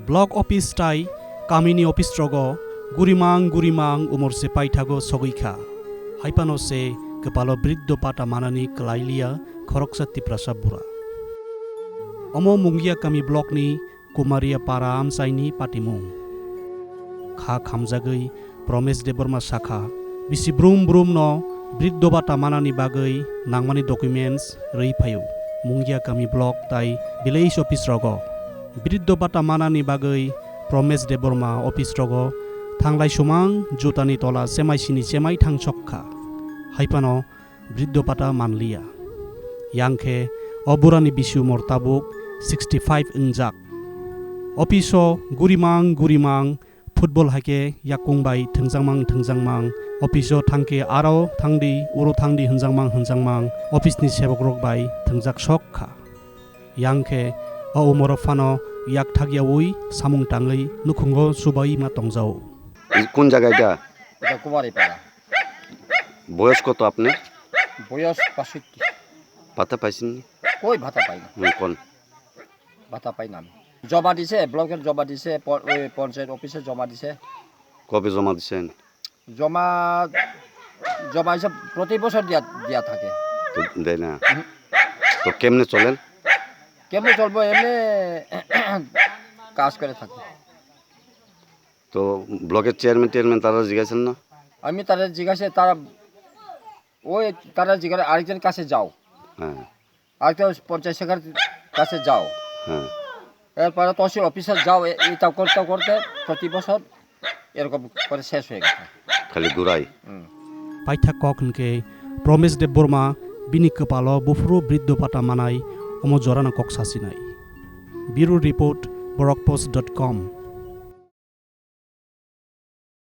Block office তাই Kaminey office রগ গুরিমাং উমরসে পাইথাগো সগৈখা হাইপানসে কপালো বৃদ্ধ পাটা মানানি ক্লাইলিয়া খরকসাত্তি প্রসাব বুড়া অমো মুঙ্গিয়া কামি ব্লকনি কুমারিয়া পারা আমসাইনি পাটিমুং খা খামজাগৈ প্রমেশ দেববর্মা শাখা বিসি ব্রুম ন বৃদ্ধ বাটা মানানি বাগৈ নাংমানি ডকুমেন্টস রই ফায়ু মুঙ্গিয়া কামি ব্লক তাই ভিলেজ অফিস রগ বৃদ্ধ বাটা মানানি বাগৈ প্রমেশ দেববর্মা অফিস রগ থাংলাই সুমাং জুতানি তলা সেমাইসিনি সেমাই থাংছক্কা হাইপানো বৃদ্ধ পাটা মানলিয়া ইয়াংখে অবুরানি বিশু মর্তাবুক 65 ইংজাক অফিসো গুরিমাং ফুটবल हाइके याकुंबाई थंजांमां अफिसो थांके आरो थांदी उरो थांदी हंजांमां अफिसनि सेबक रकबाई थंजाक सकखा यांखे अ उमर फानो याक थागियावई सामुं टांगै नुखुंगो सुबाई मा तंजाओ কোন জায়গায় এটা এটা কুমারীপাড়া। বয়স কত আপনার বয়স 65। ভাতা পাইছেন কই ভাতা পাই না, কোন ভাতা পাই না আমি। জমা দিছে, ব্লকের জমা দিছে, ওই পঞ্চায়েত অফিসে জমা দিছে। কবে জমা দিছেন জমা হিসাব প্রতি বছর দিয়া থাকে। তো দেয় না তো কেমনে চলেন কেমনে চলবো, এমনি কাজ করে থাকি। তো ব্লকের চেয়ারম্যান তারা জিজ্ঞাসেন না আমি তারা জিজ্ঞাসা জিজ্ঞাসা আরেকজনের কাছে যাও, হ্যাঁ আরেকটা পঞ্চায়েত সেক্রেটারির কাছে যাও, হ্যাঁ এরপরে তহসিল অফিসে যাও। এটা করতে প্রতি বছর এরকম করে শেষ হয়ে গেছে, খালি ঘুরাই। পাইথা ককনকে প্রমেশ দেববর্মা বিনি কপালো বুফরু বৃদ্ধ পাটা মানাই অম জরানা কক সাসিনাই। Bureau report borokpost.com